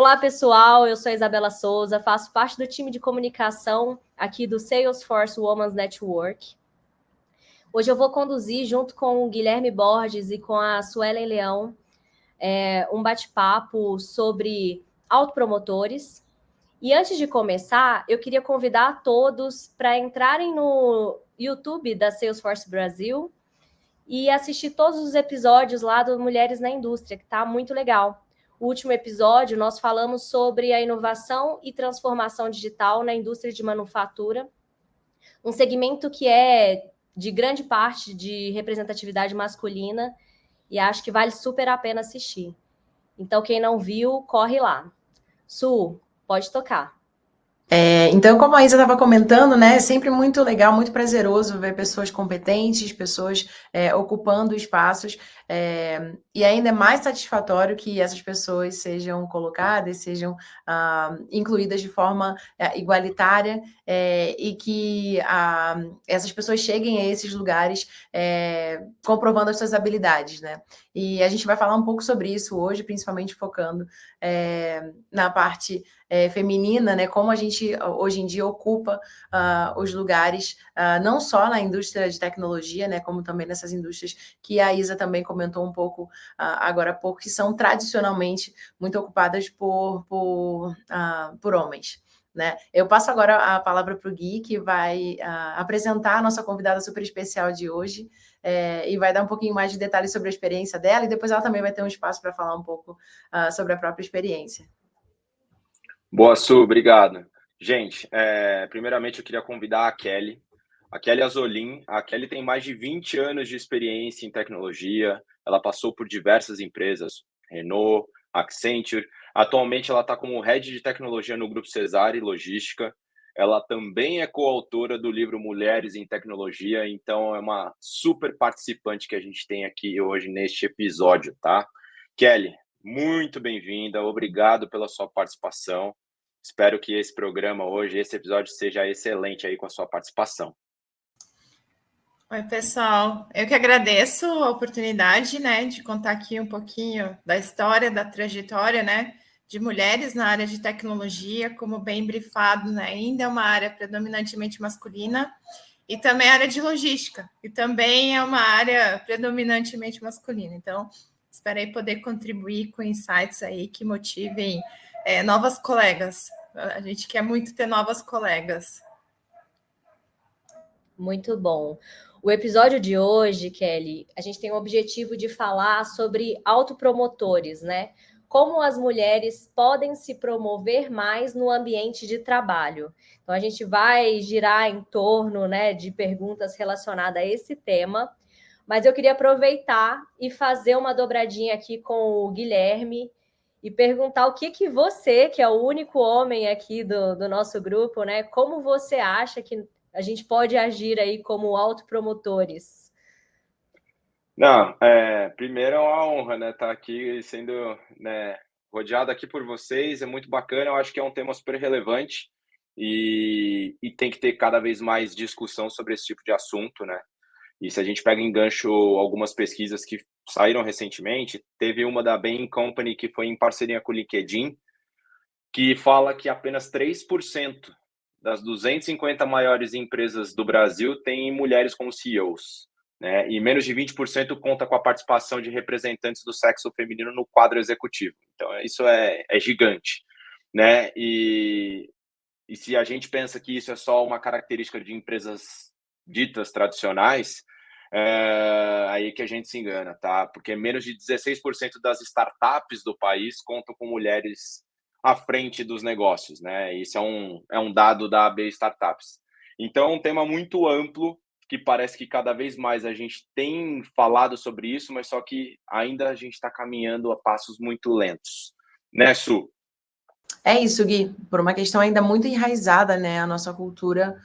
Olá, pessoal, eu sou a Isabela Souza, faço parte do time de comunicação aqui do Salesforce Women's Network. Hoje eu vou conduzir, junto com o Guilherme Borges e com a Suelen Leão, um bate-papo sobre autopromotores. E antes de começar, eu queria convidar a todos para entrarem no YouTube da Salesforce Brasil e assistir todos os episódios lá do Mulheres na Indústria, que está muito legal. O último episódio, nós falamos sobre a inovação e transformação digital na indústria de manufatura, um segmento que é de grande parte de representatividade masculina e acho que vale super a pena assistir. Então, quem não viu, corre lá. Su, pode tocar. Então, como a Isa estava comentando, né, é sempre muito legal, muito prazeroso ver pessoas competentes, pessoas ocupando espaços, e ainda é mais satisfatório que essas pessoas sejam colocadas, sejam incluídas de forma igualitária, e que essas pessoas cheguem a esses lugares comprovando as suas habilidades, né? E a gente vai falar um pouco sobre isso hoje, principalmente focando na parte feminina, né? Como a gente hoje em dia ocupa os lugares, não só na indústria de tecnologia, né? Como também nessas indústrias que a Isa também comentou um pouco agora há pouco, que são tradicionalmente muito ocupadas por homens. Né? Eu passo agora a palavra para o Gui, que vai apresentar a nossa convidada super especial de hoje e vai dar um pouquinho mais de detalhes sobre a experiência dela, e depois ela também vai ter um espaço para falar um pouco sobre a própria experiência. Boa, Su, obrigado. Gente, primeiramente eu queria convidar a Kelly Azzolin. A Kelly tem mais de 20 anos de experiência em tecnologia, ela passou por diversas empresas, Renault, Accenture. Atualmente ela está como Head de Tecnologia no Grupo Cesare Logística. Ela também é coautora do livro Mulheres em Tecnologia, então é uma super participante que a gente tem aqui hoje neste episódio, tá? Kelly, muito bem-vinda, obrigado pela sua participação. Espero que esse programa hoje, esse episódio, seja excelente aí com a sua participação. Oi, pessoal. Eu que agradeço a oportunidade, né, de contar aqui um pouquinho da história, da trajetória, né, de mulheres na área de tecnologia, como bem brifado, né, ainda é uma área predominantemente masculina, e também a área de logística, e também é uma área predominantemente masculina. Então, esperei poder contribuir com insights aí que motivem novas colegas. A gente quer muito ter novas colegas. Muito bom. O episódio de hoje, Kelly, a gente tem o objetivo de falar sobre autopromotores, né? Como as mulheres podem se promover mais no ambiente de trabalho. Então, a gente vai girar em torno, né, de perguntas relacionadas a esse tema, mas eu queria aproveitar e fazer uma dobradinha aqui com o Guilherme e perguntar o que você, que é o único homem aqui do nosso grupo, né, como você acha que a gente pode agir aí como autopromotores? Não, primeiro é uma honra, né, estar aqui sendo, né, rodeado aqui por vocês, é muito bacana, eu acho que é um tema super relevante e tem que ter cada vez mais discussão sobre esse tipo de assunto, né? E se a gente pega em gancho algumas pesquisas que saíram recentemente, teve uma da Bain Company que foi em parceria com o LinkedIn, que fala que apenas 3% das 250 maiores empresas do Brasil têm mulheres como CEOs, né? E menos de 20% conta com a participação de representantes do sexo feminino no quadro executivo. Então, isso é gigante, né? E se a gente pensa que isso é só uma característica de empresas ditas tradicionais, aí que a gente se engana, tá? Porque menos de 16% das startups do país contam com mulheres à frente dos negócios, né? Isso é um dado da AB Startups. Então, é um tema muito amplo, que parece que cada vez mais a gente tem falado sobre isso, mas só que ainda a gente está caminhando a passos muito lentos. Né, Su? É isso, Gui. Por uma questão ainda muito enraizada, né? A nossa cultura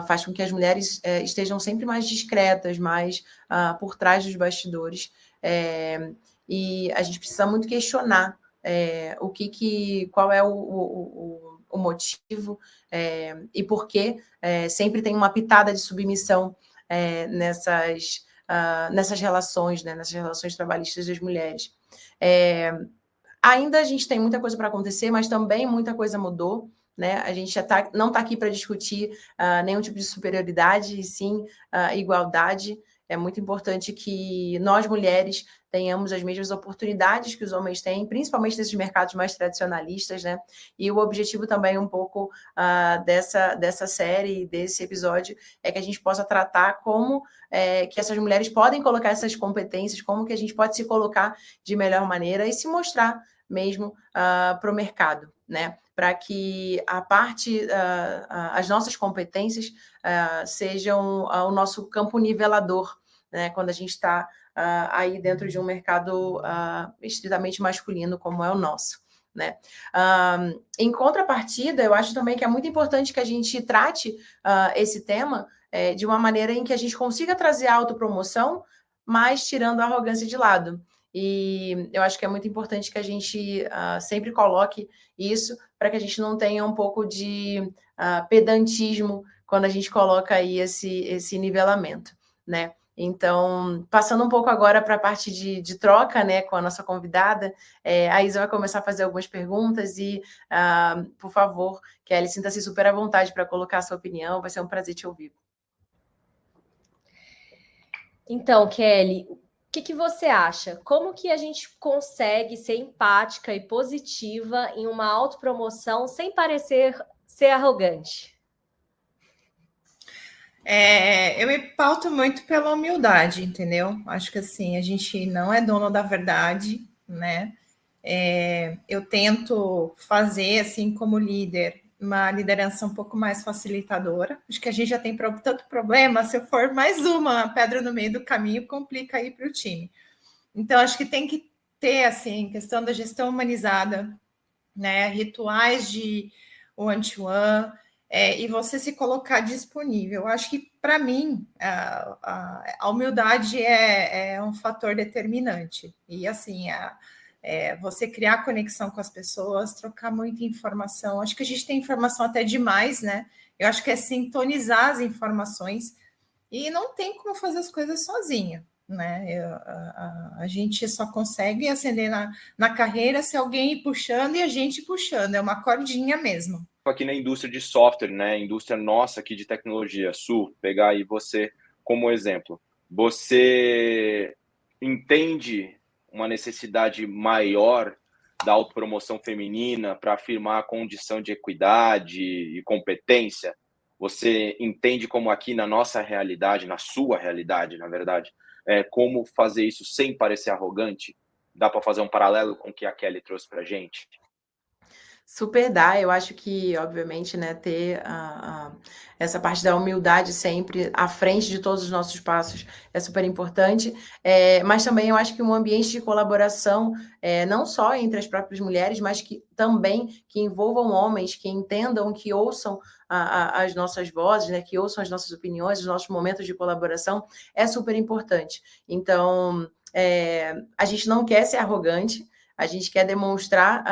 faz com que as mulheres estejam sempre mais discretas, mais por trás dos bastidores. E a gente precisa muito questionar qual é o motivo e por que sempre tem uma pitada de submissão nessas relações, né? Nessas relações trabalhistas das mulheres. Ainda a gente tem muita coisa para acontecer, mas também muita coisa mudou, né? A gente não está aqui para discutir nenhum tipo de superioridade, e sim igualdade. É muito importante que nós, mulheres, tenhamos as mesmas oportunidades que os homens têm, principalmente nesses mercados mais tradicionalistas, né? E o objetivo também um pouco dessa série, desse episódio, é que a gente possa tratar como que essas mulheres podem colocar essas competências, como que a gente pode se colocar de melhor maneira e se mostrar mesmo para o mercado, né? Para que as nossas competências sejam o nosso campo nivelador, né? Quando a gente está aí dentro de um mercado estritamente masculino, como é o nosso, né? Em contrapartida, eu acho também que é muito importante que a gente trate esse tema de uma maneira em que a gente consiga trazer a autopromoção, mas tirando a arrogância de lado. E eu acho que é muito importante que a gente sempre coloque isso para que a gente não tenha um pouco de pedantismo quando a gente coloca aí esse nivelamento, né? Então, passando um pouco agora para a parte de troca, né, com a nossa convidada, a Isa vai começar a fazer algumas perguntas e, por favor, Kelly, sinta-se super à vontade para colocar a sua opinião, vai ser um prazer te ouvir. Então, Kelly, o que você acha? Como que a gente consegue ser empática e positiva em uma autopromoção sem parecer ser arrogante? Eu me pauto muito pela humildade, entendeu? Acho que assim, a gente não é dono da verdade, né? Eu tento fazer, assim, como líder, uma liderança um pouco mais facilitadora. Acho que a gente já tem tanto problema, se eu for mais uma pedra no meio do caminho, complica aí para o time. Então, acho que tem que ter, assim, questão da gestão humanizada, né? Rituais de one-to-one, e você se colocar disponível. Eu acho que, para mim, a humildade é um fator determinante. E, assim, você criar conexão com as pessoas, trocar muita informação. Acho que a gente tem informação até demais, né? Eu acho que é sintonizar as informações e não tem como fazer as coisas sozinho, né? A gente só consegue ascender na carreira se alguém ir puxando e a gente puxando. É uma cordinha mesmo. Aqui na indústria de software, né? Indústria nossa aqui de tecnologia, Su, pegar aí você como exemplo. Você entende uma necessidade maior da autopromoção feminina para afirmar a condição de equidade e competência? Você entende como aqui na nossa realidade, na sua realidade, na verdade, como fazer isso sem parecer arrogante? Dá para fazer um paralelo com o que a Kelly trouxe para a gente? Super dá, eu acho que, obviamente, né, ter essa parte da humildade sempre à frente de todos os nossos passos é super importante, mas também eu acho que um ambiente de colaboração, não só entre as próprias mulheres, mas que também que envolvam homens, que entendam, que ouçam as nossas vozes, né, que ouçam as nossas opiniões, os nossos momentos de colaboração, é super importante. Então, a gente não quer ser arrogante, a gente quer demonstrar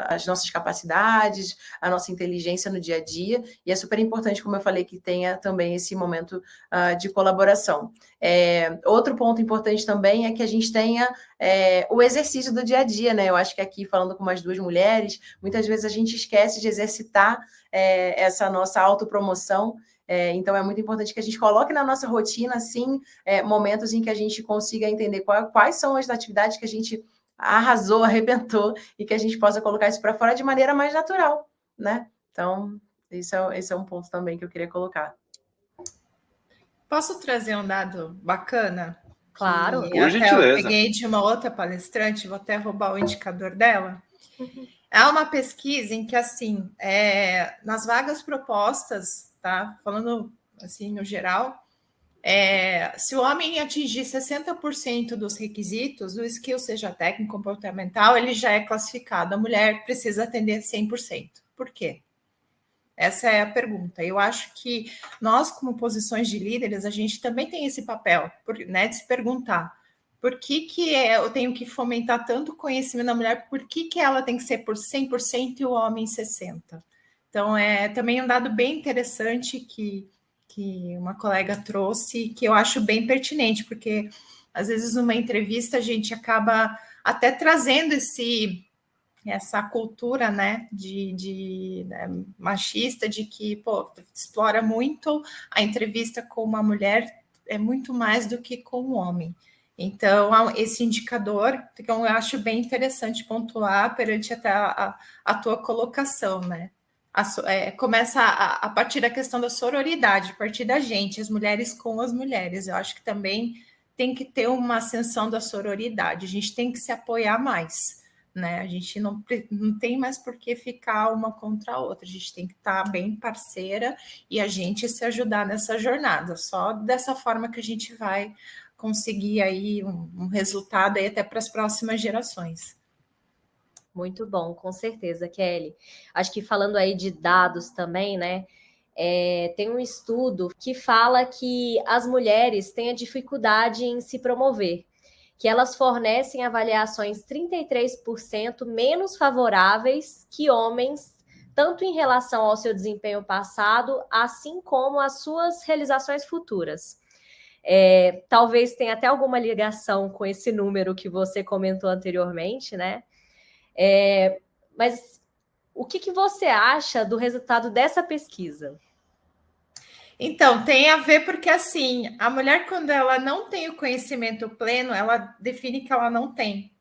as nossas capacidades, a nossa inteligência no dia a dia, e é super importante, como eu falei, que tenha também esse momento de colaboração. Outro ponto importante também é que a gente tenha o exercício do dia a dia, né? Eu acho que aqui, falando com umas duas mulheres, muitas vezes a gente esquece de exercitar essa nossa autopromoção. Então, é muito importante que a gente coloque na nossa rotina, assim, momentos em que a gente consiga entender quais são as atividades que a gente arrasou, arrebentou, e que a gente possa colocar isso para fora de maneira mais natural, né? Então, esse é um ponto também que eu queria colocar. Posso trazer um dado bacana? Claro. Por gentileza. Eu peguei de uma outra palestrante, vou até roubar o indicador dela. Há uma pesquisa em que, assim, nas vagas propostas, tá? Falando assim no geral, se o homem atingir 60% dos requisitos, o skill, seja técnico, comportamental, ele já é classificado. A mulher precisa atender 100%. Por quê? Essa é a pergunta. Eu acho que nós, como posições de líderes, a gente também tem esse papel, né, de se perguntar por que eu tenho que fomentar tanto conhecimento da mulher, por que ela tem que ser por 100% e o homem 60%. Então, é também um dado bem interessante que uma colega trouxe, que eu acho bem pertinente, porque às vezes numa entrevista a gente acaba até trazendo essa cultura, né, machista, de que, explora muito a entrevista com uma mulher, é muito mais do que com um homem. Então, esse indicador, então, eu acho bem interessante pontuar perante até a tua colocação, né? Começa a partir da questão da sororidade, a partir da gente, as mulheres com as mulheres. Eu acho que também tem que ter uma ascensão da sororidade, a gente tem que se apoiar mais, né? A gente não tem mais por que ficar uma contra a outra, a gente tem que estar bem parceira e a gente se ajudar nessa jornada. Só dessa forma que a gente vai conseguir aí um resultado aí até para as próximas gerações. Muito bom, com certeza, Kelly. Acho que falando aí de dados também, né? Tem um estudo que fala que as mulheres têm a dificuldade em se promover, que elas fornecem avaliações 33% menos favoráveis que homens, tanto em relação ao seu desempenho passado, assim como às suas realizações futuras. Talvez tenha até alguma ligação com esse número que você comentou anteriormente, né? Mas o que você acha do resultado dessa pesquisa? Então, tem a ver porque, assim, a mulher, quando ela não tem o conhecimento pleno, ela define que ela não tem.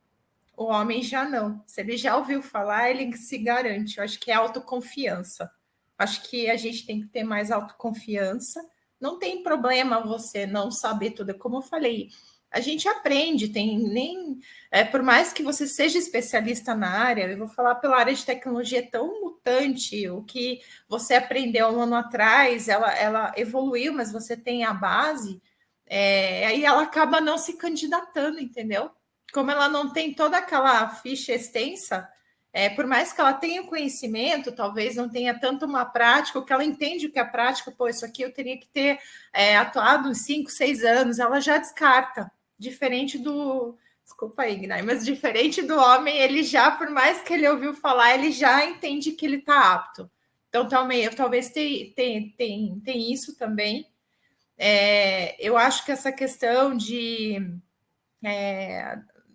O homem já não. Se ele já ouviu falar, ele se garante. Eu acho que é autoconfiança. Acho que a gente tem que ter mais autoconfiança. Não tem problema você não saber tudo. Como eu falei, a gente aprende, por mais que você seja especialista na área, eu vou falar pela área de tecnologia, é tão mutante, o que você aprendeu um ano atrás, ela evoluiu, mas você tem a base, aí ela acaba não se candidatando, entendeu? Como ela não tem toda aquela ficha extensa, por mais que ela tenha conhecimento, talvez não tenha tanto uma prática, o que ela entende o que é prática, isso aqui eu teria que ter atuado uns 5, 6 anos, ela já descarta. Diferente do... Desculpa aí, Gnai, mas diferente do homem, ele já, por mais que ele ouviu falar, ele já entende que ele está apto. Então, talvez tem isso também. Eu acho que essa questão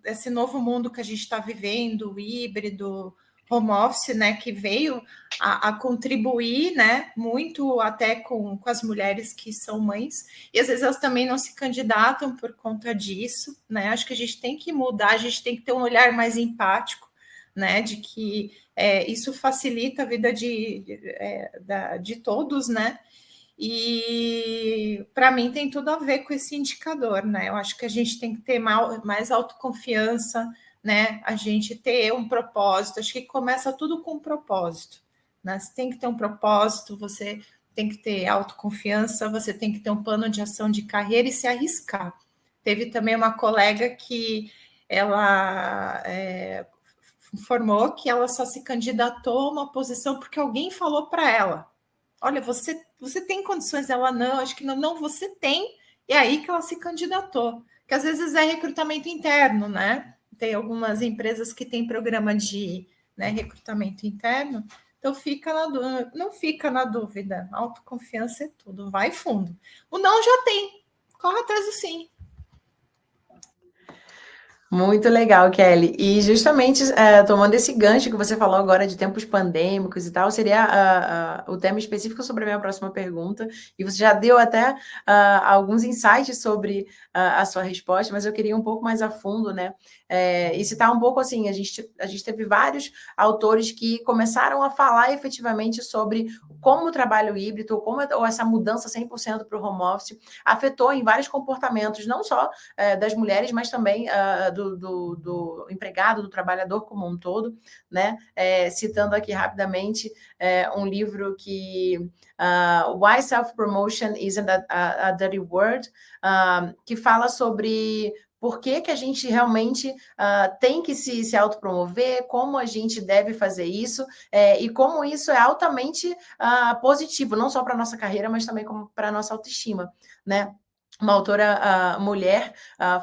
desse novo mundo que a gente está vivendo, o híbrido, home office, né, que veio a contribuir, né, muito até com as mulheres que são mães, e às vezes elas também não se candidatam por conta disso, né, acho que a gente tem que mudar, a gente tem que ter um olhar mais empático, né, de que isso facilita a vida de todos, né, e para mim tem tudo a ver com esse indicador, né? Eu acho que a gente tem que ter mais autoconfiança, né? A gente ter um propósito. Acho que começa tudo com um propósito, né? Você tem que ter um propósito, você tem que ter autoconfiança, você tem que ter um plano de ação de carreira e se arriscar. Teve também uma colega que ela informou que ela só se candidatou a uma posição porque alguém falou para ela: olha, você tem condições? Ela, não, acho que não, você tem. E aí que ela se candidatou. Que às vezes é recrutamento interno, né? Tem algumas empresas que têm programa de recrutamento interno. Então, não fica na dúvida. Autoconfiança é tudo, vai fundo. O não já tem, corre atrás do sim. Muito legal, Kelly. E justamente tomando esse gancho que você falou agora de tempos pandêmicos e tal, seria o tema específico sobre a minha próxima pergunta. E você já deu até alguns insights sobre a sua resposta, mas eu queria um pouco mais a fundo, né? E citar um pouco assim, a gente teve vários autores que começaram a falar efetivamente sobre como o trabalho híbrido, ou essa mudança 100% para o home office afetou em vários comportamentos, não só das mulheres, mas também do empregado, do trabalhador como um todo, né? Citando aqui rapidamente um livro que Why Self-Promotion Isn't a Dirty Word, que fala sobre por que a gente realmente tem que se autopromover, como a gente deve fazer isso, e como isso é altamente positivo, não só para a nossa carreira, mas também para a nossa autoestima, né? Uma autora mulher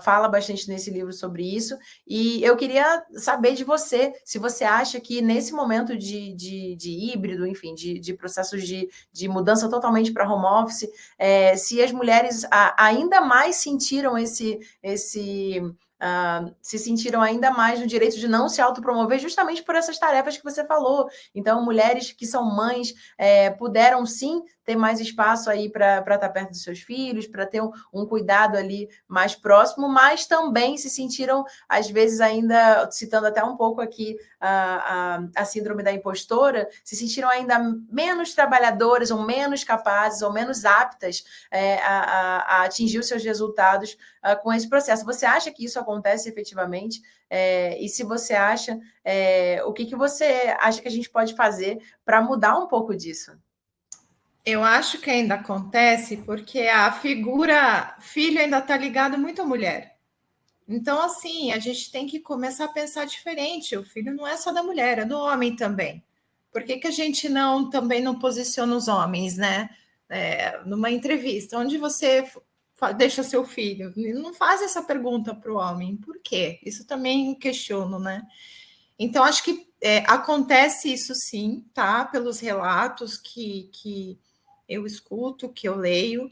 fala bastante nesse livro sobre isso, e eu queria saber de você, se você acha que nesse momento de híbrido, enfim, de processos de mudança totalmente para home office, se as mulheres ainda mais sentiram se sentiram ainda mais no direito de não se autopromover justamente por essas tarefas que você falou. Então, mulheres que são mães puderam sim ter mais espaço aí para estar perto dos seus filhos, para ter um cuidado ali mais próximo, mas também se sentiram, às vezes, ainda, citando até um pouco aqui a síndrome da impostora, se sentiram ainda menos trabalhadoras, ou menos capazes, ou menos aptas a atingir os seus resultados com esse processo. Você acha que isso acontece efetivamente? E se você acha, o que você acha que a gente pode fazer para mudar um pouco disso? Eu acho que ainda acontece porque a figura filho ainda está ligado muito à mulher. Então, assim, a gente tem que começar a pensar diferente. O filho não é só da mulher, é do homem também. Por que a gente também não posiciona os homens, né? Numa entrevista, onde você deixa seu filho? Não faz essa pergunta para o homem. Por quê? Isso também questiono, né? Então, acho que acontece isso sim, tá? Pelos relatos que eu escuto, que eu leio.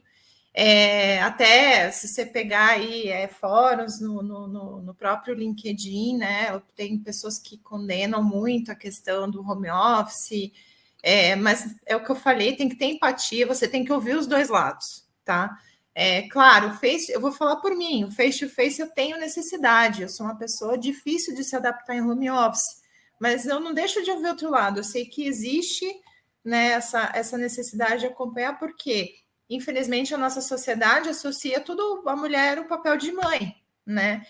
Até se você pegar aí fóruns no próprio LinkedIn, né? Tem pessoas que condenam muito a questão do home office, mas é o que eu falei, tem que ter empatia, você tem que ouvir os dois lados, tá? Claro, eu vou falar por mim, o face-to-face eu tenho necessidade, eu sou uma pessoa difícil de se adaptar em home office, mas eu não deixo de ouvir outro lado, eu sei que existe, né, essa necessidade de acompanhar, porque infelizmente a nossa sociedade associa tudo a mulher o papel de mãe, né?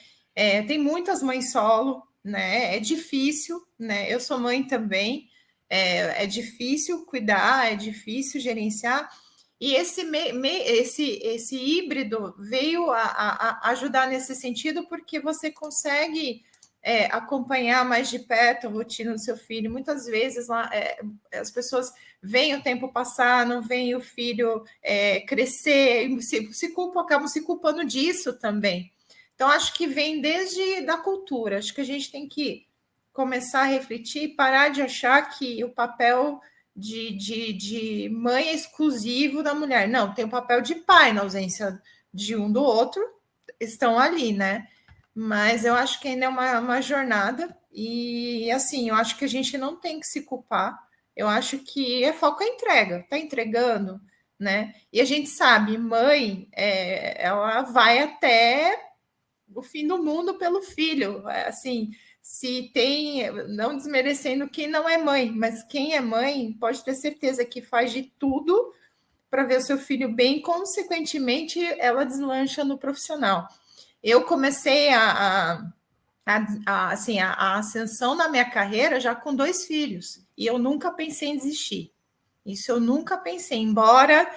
Tem muitas mães solo, né? É difícil, né? Eu sou mãe também, é difícil cuidar, é difícil gerenciar. E esse híbrido veio a ajudar nesse sentido, porque você consegue acompanhar mais de perto a rotina do seu filho. Muitas vezes lá, as pessoas veem o tempo passar, não veem o filho crescer, acabam se culpando disso também. Então, acho que vem desde da cultura. Acho que a gente tem que começar a refletir e parar de achar que o papel de mãe é exclusivo da mulher. Não, tem o papel de pai na ausência de um do outro, estão ali, né? Mas eu acho que ainda é uma jornada, e assim, eu acho que a gente não tem que se culpar. Eu acho que foco é entrega, tá entregando, né? E a gente sabe, mãe, ela vai até o fim do mundo pelo filho. Assim, se tem, não desmerecendo quem não é mãe, mas quem é mãe pode ter certeza que faz de tudo para ver o seu filho bem, consequentemente, ela deslancha no profissional. Eu comecei a ascensão na minha carreira já com 2 filhos, e eu nunca pensei em desistir. Isso eu nunca pensei, embora,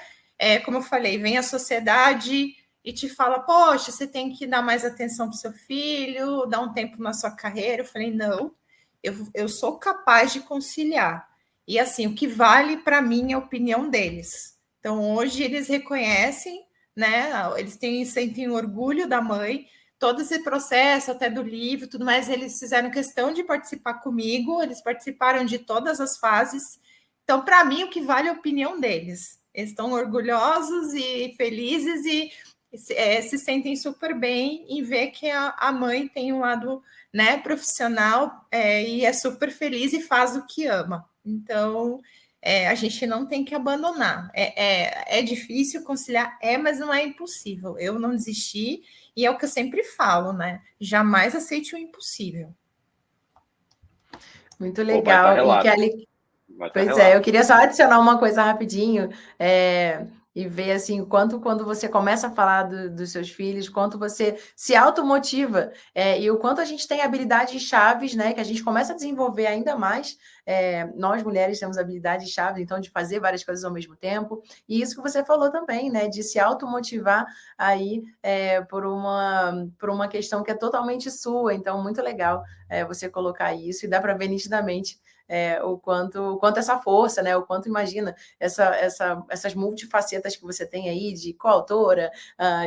como eu falei, vem a sociedade e te fala, poxa, você tem que dar mais atenção para o seu filho, dar um tempo na sua carreira. Eu falei, não, eu sou capaz de conciliar. E assim, o que vale para mim é a opinião deles. Então, hoje eles reconhecem, né? Eles sentem orgulho da mãe, todo esse processo, até do livro, tudo mais, eles fizeram questão de participar comigo, eles participaram de todas as fases. Então, para mim, o que vale é a opinião deles. Eles estão orgulhosos e felizes e se sentem super bem em ver que a mãe tem um lado, né, profissional, e é super feliz e faz o que ama. Então, a gente não tem que abandonar. É difícil conciliar, mas não é impossível. Eu não desisti, e é o que eu sempre falo, né? Jamais aceite o impossível. Muito legal. E Kelly, pois eu queria só adicionar uma coisa rapidinho, e ver assim, quanto quando você começa a falar dos seus filhos, quanto você se automotiva, e o quanto a gente tem habilidades chaves, né, que a gente começa a desenvolver ainda mais. Nós mulheres temos habilidades chaves, então, de fazer várias coisas ao mesmo tempo, e isso que você falou também, né, de se automotivar aí por uma questão que é totalmente sua. Então, muito legal você colocar isso, e dá para ver nitidamente o quanto essa força, né? O quanto, imagina, essas multifacetas que você tem aí de coautora,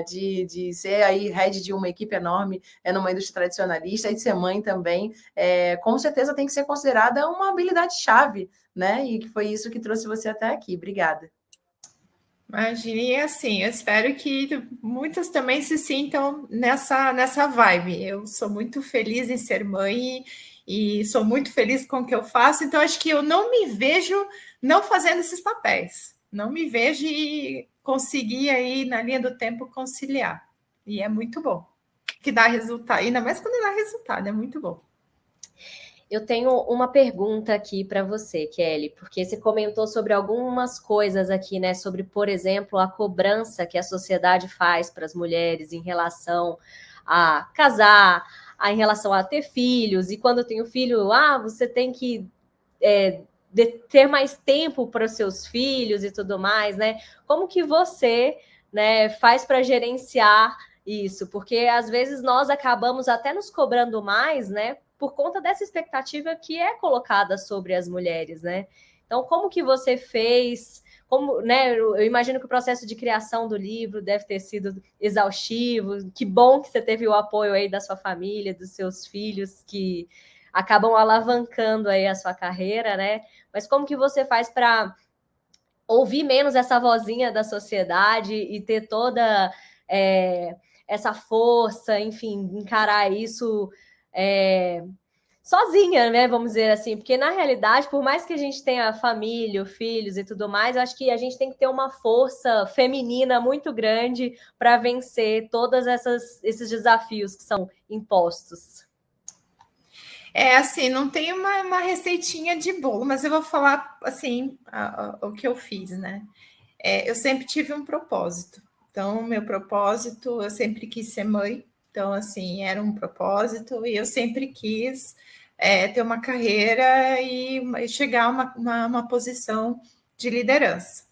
de ser aí head de uma equipe enorme numa indústria tradicionalista, e de ser mãe também, com certeza tem que ser considerada uma habilidade chave, né? E que foi isso que trouxe você até aqui. Obrigada. Imagina, e assim, eu espero que muitas também se sintam nessa vibe. Eu sou muito feliz em ser mãe e sou muito feliz com o que eu faço, então acho que eu não me vejo não fazendo esses papéis. Não me vejo e conseguir aí, na linha do tempo, conciliar. E é muito bom. Que dá resultado, ainda mais quando dá resultado, é muito bom. Eu tenho uma pergunta aqui para você, Kelly, porque você comentou sobre algumas coisas aqui, né? Sobre, por exemplo, a cobrança que a sociedade faz para as mulheres em relação a casar, em relação a ter filhos, e quando eu tenho filho, você tem que ter mais tempo para os seus filhos e tudo mais, né? Como que você, né, faz para gerenciar isso? Porque às vezes nós acabamos até nos cobrando mais, né? Por conta dessa expectativa que é colocada sobre as mulheres, né? Então, como que você fez? Como, né? Eu imagino que o processo de criação do livro deve ter sido exaustivo. Que bom que você teve o apoio aí da sua família, dos seus filhos, que acabam alavancando aí a sua carreira, né? Mas como que você faz para ouvir menos essa vozinha da sociedade e ter toda essa força, enfim, encarar isso sozinha, né? Vamos dizer assim, porque na realidade, por mais que a gente tenha família, filhos e tudo mais, eu acho que a gente tem que ter uma força feminina muito grande para vencer todos esses desafios que são impostos. É assim, não tem uma receitinha de bolo, mas eu vou falar assim o que eu fiz, né? Eu sempre tive um propósito. Então, meu propósito, eu sempre quis ser mãe. Então, assim, era um propósito e eu sempre quis ter uma carreira e chegar a uma posição de liderança.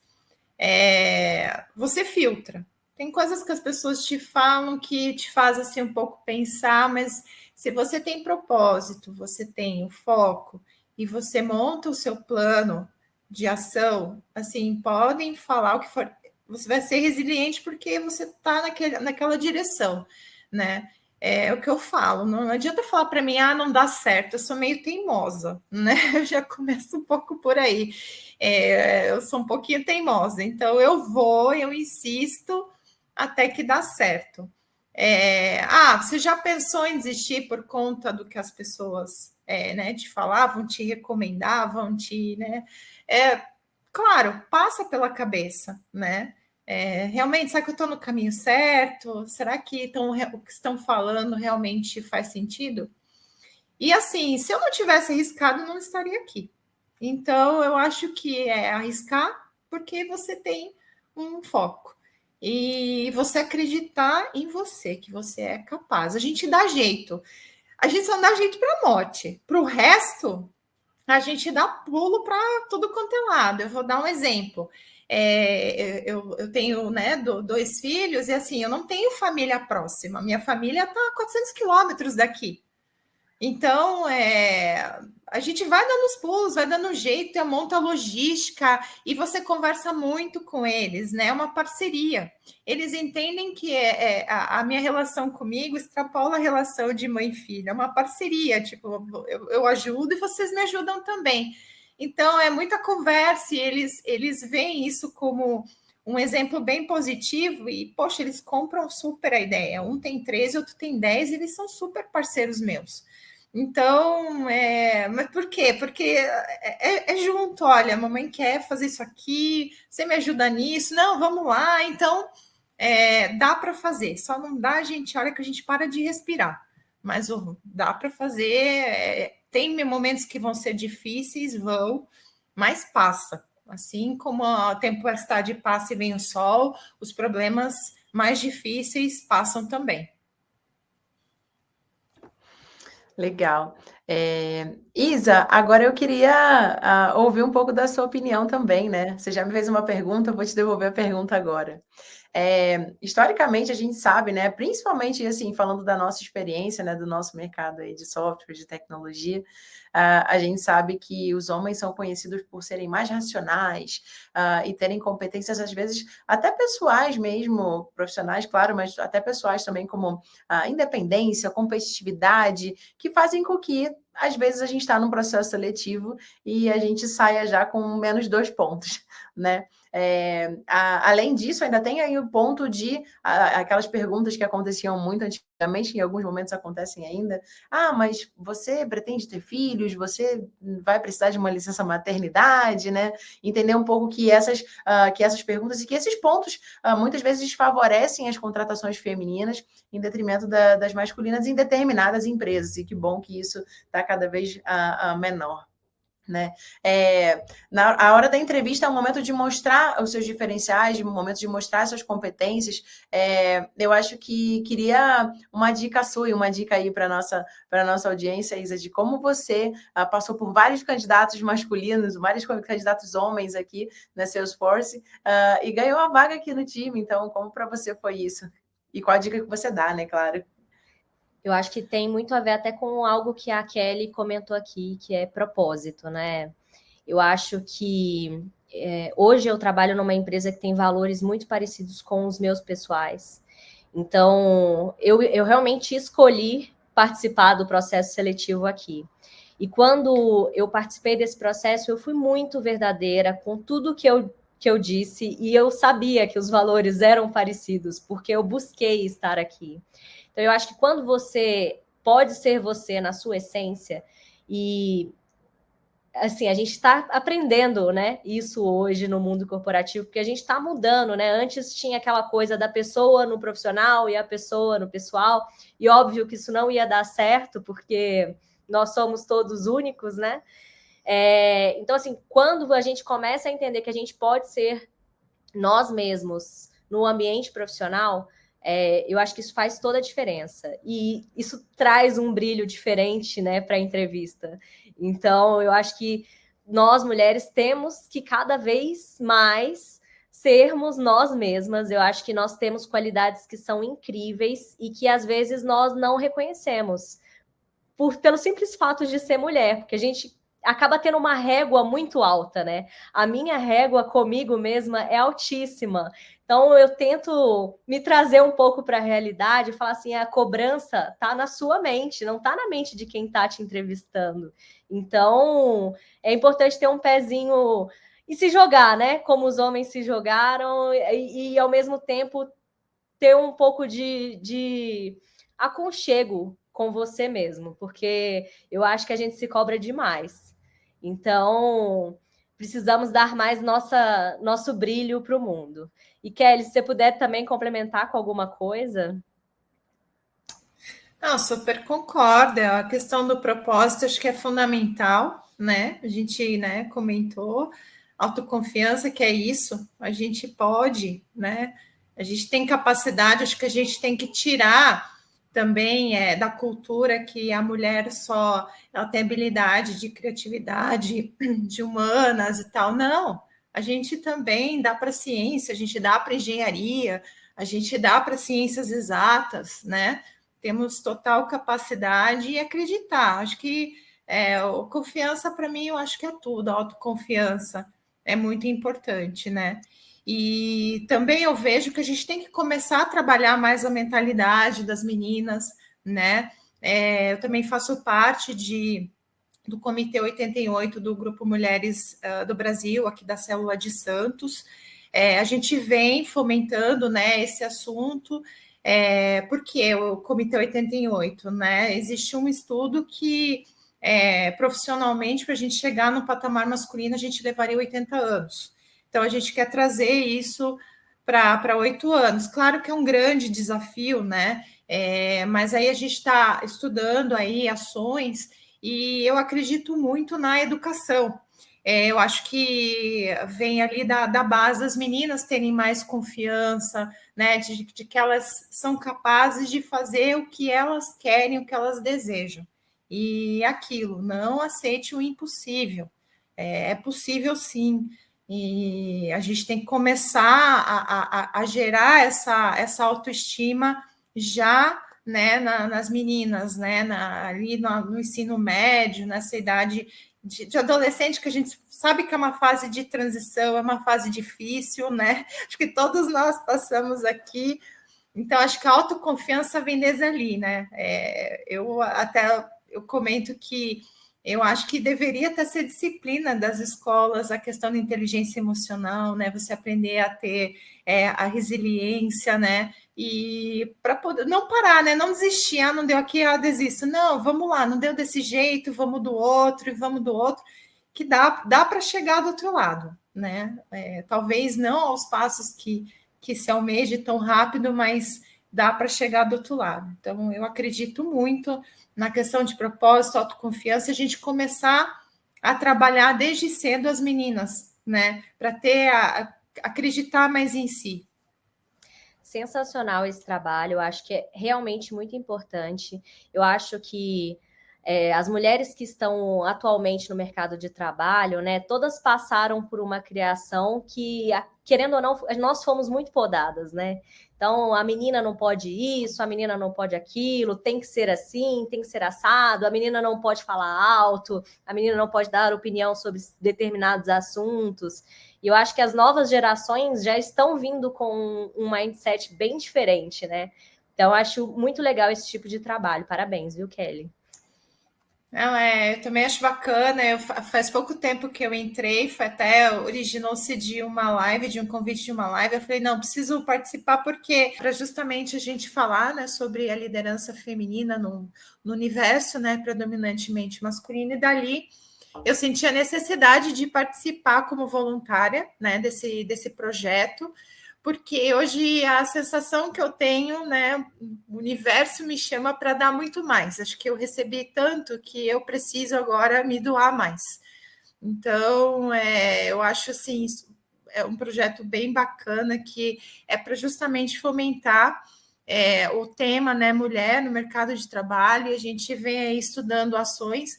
Você filtra. Tem coisas que as pessoas te falam que te fazem assim, um pouco pensar, mas se você tem propósito, você tem o foco e você monta o seu plano de ação, assim, podem falar o que for, você vai ser resiliente porque você está naquela direção, né? É o que eu falo, não adianta falar para mim, não dá certo, eu sou meio teimosa, né? Eu já começo um pouco por aí. Eu sou um pouquinho teimosa, então eu insisto até que dá certo. Você já pensou em desistir por conta do que as pessoas né, te falavam, te recomendavam, né? Claro, passa pela cabeça, né? Realmente, será que eu estou no caminho certo? Será que o que estão falando realmente faz sentido? E assim, se eu não tivesse arriscado, não estaria aqui. Então, eu acho que é arriscar porque você tem um foco. E você acreditar em você, que você é capaz. A gente dá jeito. A gente só não dá jeito para a morte. Para o resto, a gente dá pulo para tudo quanto é lado. Eu vou dar um exemplo. Eu tenho né, 2 filhos e assim, eu não tenho família próxima. Minha família está a 400 quilômetros daqui. Então, a gente vai dando os pulos, vai dando jeito, monta a logística e você conversa muito com eles, né? É uma parceria. Eles entendem que a minha relação comigo extrapola a relação de mãe e filha, é uma parceria, tipo, eu ajudo e vocês me ajudam também. Então, é muita conversa e eles veem isso como um exemplo bem positivo e, poxa, eles compram super a ideia. Um tem 13, outro tem 10, eles são super parceiros meus. Então, mas por quê? Porque é junto, olha, a mamãe quer fazer isso aqui, você me ajuda nisso, não, vamos lá, então dá para fazer, só não dá, gente, olha que a gente para de respirar, mas dá para fazer, tem momentos que vão ser difíceis, mas passa, assim como a tempestade passa e vem o sol, os problemas mais difíceis passam também. Legal. Isa, agora eu queria ouvir um pouco da sua opinião também, né? Você já me fez uma pergunta, eu vou te devolver a pergunta agora. Historicamente, a gente sabe, né? Principalmente, assim, falando da nossa experiência, né? Do nosso mercado aí de software, de tecnologia, a gente sabe que os homens são conhecidos por serem mais racionais e terem competências, às vezes, até pessoais mesmo, profissionais, claro, mas até pessoais também, como independência, competitividade, que fazem com que, às vezes, a gente está num processo seletivo e a gente saia já com menos 2 pontos, né? Além disso, ainda tem aí o ponto de aquelas perguntas que aconteciam muito antigamente, em alguns momentos acontecem ainda. Mas você pretende ter filhos? Você vai precisar de uma licença maternidade, né? Entender um pouco que essas perguntas e que esses pontos muitas vezes desfavorecem as contratações femininas em detrimento das masculinas em determinadas empresas. E que bom que isso está cada vez menor. Né? A hora da entrevista é um momento de mostrar os seus diferenciais, um momento de mostrar suas competências. Eu acho que queria uma dica sua e uma dica aí para a nossa audiência, Isa, de como você passou por vários candidatos masculinos, vários candidatos homens aqui na Salesforce e ganhou a vaga aqui no time. Então, como para você foi isso? E qual a dica que você dá, né? Claro. Eu acho que tem muito a ver até com algo que a Kelly comentou aqui, que é propósito, né? Eu acho que hoje eu trabalho numa empresa que tem valores muito parecidos com os meus pessoais. Então, eu realmente escolhi participar do processo seletivo aqui. E quando eu participei desse processo, eu fui muito verdadeira com tudo que eu disse, e eu sabia que os valores eram parecidos, porque eu busquei estar aqui. Então, eu acho que quando você pode ser você na sua essência, e assim, a gente está aprendendo, né, isso hoje no mundo corporativo, porque a gente está mudando, né? Antes tinha aquela coisa da pessoa no profissional e a pessoa no pessoal, e óbvio que isso não ia dar certo, porque nós somos todos únicos, né? Então, assim, quando a gente começa a entender que a gente pode ser nós mesmos no ambiente profissional, eu acho que isso faz toda a diferença. E isso traz um brilho diferente, né, para a entrevista. Então, eu acho que nós, mulheres, temos que cada vez mais sermos nós mesmas. Eu acho que nós temos qualidades que são incríveis e que, às vezes, nós não reconhecemos pelo simples fato de ser mulher, porque a gente acaba tendo uma régua muito alta, né? A minha régua comigo mesma é altíssima. Então, eu tento me trazer um pouco para a realidade e falar assim, a cobrança tá na sua mente, não tá na mente de quem tá te entrevistando. Então, é importante ter um pezinho e se jogar, né? Como os homens se jogaram e ao mesmo tempo, ter um pouco de aconchego com você mesmo, porque eu acho que a gente se cobra demais. Então, precisamos dar mais nosso brilho para o mundo. E Kelly, se você puder também complementar com alguma coisa. Não, super concordo. A questão do propósito acho que é fundamental, né? A gente, né, comentou autoconfiança, que é isso. A gente pode, né? A gente tem capacidade. Acho que a gente tem que tirar também da cultura que a mulher só ela tem habilidade de criatividade, de humanas e tal. Não, a gente também dá para ciência, a gente dá para engenharia, a gente dá para ciências exatas, né? Temos total capacidade e acreditar. Acho que confiança para mim, eu acho que é tudo. A autoconfiança é muito importante, né? E também eu vejo que a gente tem que começar a trabalhar mais a mentalidade das meninas, né? Eu também faço parte do Comitê 88 do Grupo Mulheres do Brasil, aqui da Célula de Santos. A gente vem fomentando, né, esse assunto. Porque o Comitê 88, né? Existe um estudo que profissionalmente, para a gente chegar no patamar masculino, a gente levaria 80 anos. Então, a gente quer trazer isso para 8 anos. Claro que é um grande desafio, né? Mas aí a gente está estudando aí ações e eu acredito muito na educação. Eu acho que vem ali da base das meninas terem mais confiança, né? De que elas são capazes de fazer o que elas querem, o que elas desejam. E aquilo, não aceite o impossível. É possível sim. E a gente tem que começar a gerar essa autoestima já, né, nas meninas, né, ali no ensino médio, nessa idade de adolescente, que a gente sabe que é uma fase de transição, é uma fase difícil, né? Acho que todos nós passamos aqui. Então, acho que a autoconfiança vem desde ali, né? Eu comento que Eu acho que deveria até ser disciplina das escolas a questão da inteligência emocional, né? Você aprender a ter a resiliência, né? E para poder não parar, né? Não desistir, não deu aqui, desisto. Não, vamos lá, não deu desse jeito, vamos do outro, e vamos do outro, que dá para chegar do outro lado, né? Talvez não aos passos que se almeje tão rápido, mas dá para chegar do outro lado. Então, eu acredito muito na questão de propósito, autoconfiança, a gente começar a trabalhar desde cedo as meninas, né? Para acreditar mais em si. Sensacional esse trabalho, eu acho que é realmente muito importante. Eu acho que as mulheres que estão atualmente no mercado de trabalho, né, todas passaram por uma criação que, querendo ou não, nós fomos muito podadas, né? Então, a menina não pode isso, a menina não pode aquilo, tem que ser assim, tem que ser assado, a menina não pode falar alto, a menina não pode dar opinião sobre determinados assuntos. E eu acho que as novas gerações já estão vindo com um mindset bem diferente, né? Então, eu acho muito legal esse tipo de trabalho. Parabéns, viu, Kelly? Não, eu também acho bacana. Faz pouco tempo que eu entrei, foi até originou-se de uma live, de um convite de uma live. Eu falei, não, preciso participar porque para justamente a gente falar, né, sobre a liderança feminina no universo, né, predominantemente masculino, e dali eu senti a necessidade de participar como voluntária, né, desse projeto, porque hoje a sensação que eu tenho, né, o universo me chama para dar muito mais. Acho que eu recebi tanto que eu preciso agora me doar mais. Então, eu acho assim, é um projeto bem bacana que é para justamente fomentar o tema, né, mulher no mercado de trabalho, e a gente vem aí estudando ações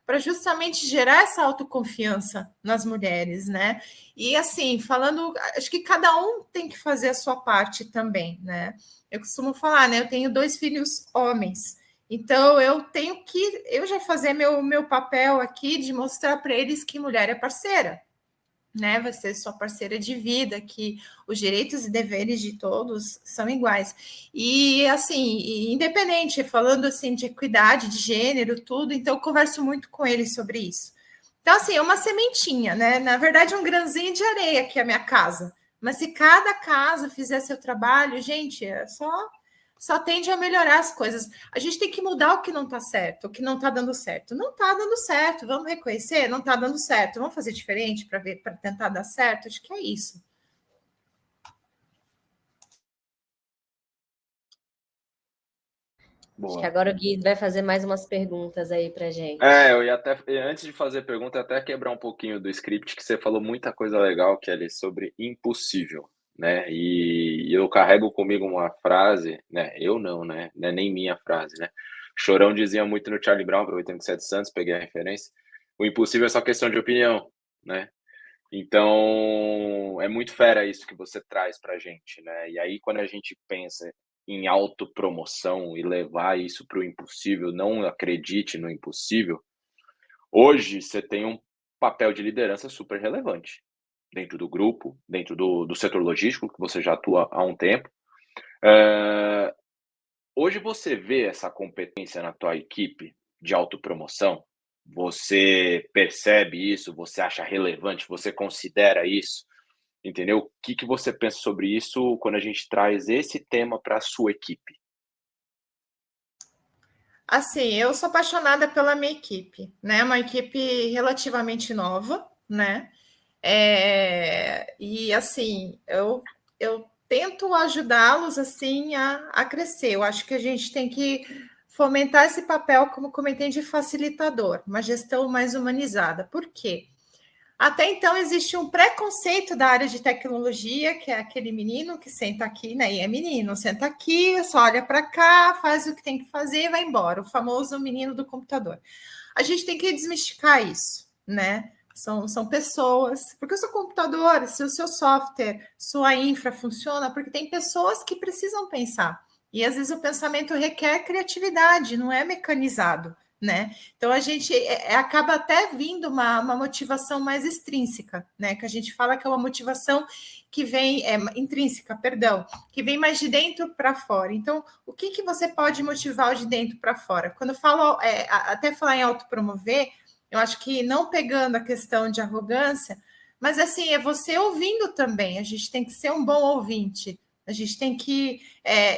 para justamente gerar essa autoconfiança nas mulheres, né? E assim, falando, acho que cada um tem que fazer a sua parte também, né? Eu costumo falar, né? Eu tenho 2 filhos homens, então eu já fazer meu papel aqui de mostrar para eles que mulher é parceira, né? Vai ser sua parceira de vida, que os direitos e deveres de todos são iguais. E assim, independente, falando assim de equidade, de gênero, tudo, então eu converso muito com eles sobre isso. Então, assim, é uma sementinha, né? Na verdade, é um grãozinho de areia aqui a minha casa. Mas se cada casa fizer seu trabalho, gente, só tende a melhorar as coisas. A gente tem que mudar o que não está certo, o que não está dando certo. Não está dando certo, vamos reconhecer, não está dando certo. Vamos fazer diferente para tentar dar certo? Acho que é isso. Boa. Acho que agora o Gui vai fazer mais umas perguntas aí pra gente. Eu ia até, antes de fazer pergunta, até quebrar um pouquinho do script, que você falou muita coisa legal, Kelly, sobre impossível, né? E eu carrego comigo uma frase, né? Eu não, né? Não é nem minha frase, né? Chorão dizia muito no Charlie Brown, aproveitando que você é de Santos, peguei a referência. O impossível é só questão de opinião, né? Então, é muito fera isso que você traz pra gente, né? E aí, quando a gente pensa em autopromoção e levar isso para o impossível, não acredite no impossível, hoje você tem um papel de liderança super relevante dentro do grupo, dentro do setor logístico, que você já atua há um tempo. Hoje você vê essa competência na tua equipe de autopromoção? Você percebe isso? Você acha relevante? Você considera isso? Entendeu? O que você pensa sobre isso quando a gente traz esse tema para a sua equipe? Assim, eu sou apaixonada pela minha equipe, né? Uma equipe relativamente nova, né? E assim, eu tento ajudá-los assim a crescer. Eu acho que a gente tem que fomentar esse papel, como comentei, de facilitador, uma gestão mais humanizada. Por quê? Até então existe um preconceito da área de tecnologia, que é aquele menino que senta aqui, né? E é menino, senta aqui, só olha para cá, faz o que tem que fazer e vai embora. O famoso menino do computador. A gente tem que desmistificar isso, né? São pessoas, porque o seu computador, se o seu software, sua infra funciona, porque tem pessoas que precisam pensar. E às vezes o pensamento requer criatividade, não é mecanizado, né? Então a gente acaba até vindo uma motivação mais extrínseca, né? Que a gente fala que é uma motivação que vem intrínseca, perdão, que vem mais de dentro para fora. Então, o que você pode motivar de dentro para fora? Quando eu falo, até falar em autopromover, Eu acho que não pegando a questão de arrogância, mas assim, é você ouvindo também. A gente tem que ser um bom ouvinte. A gente tem que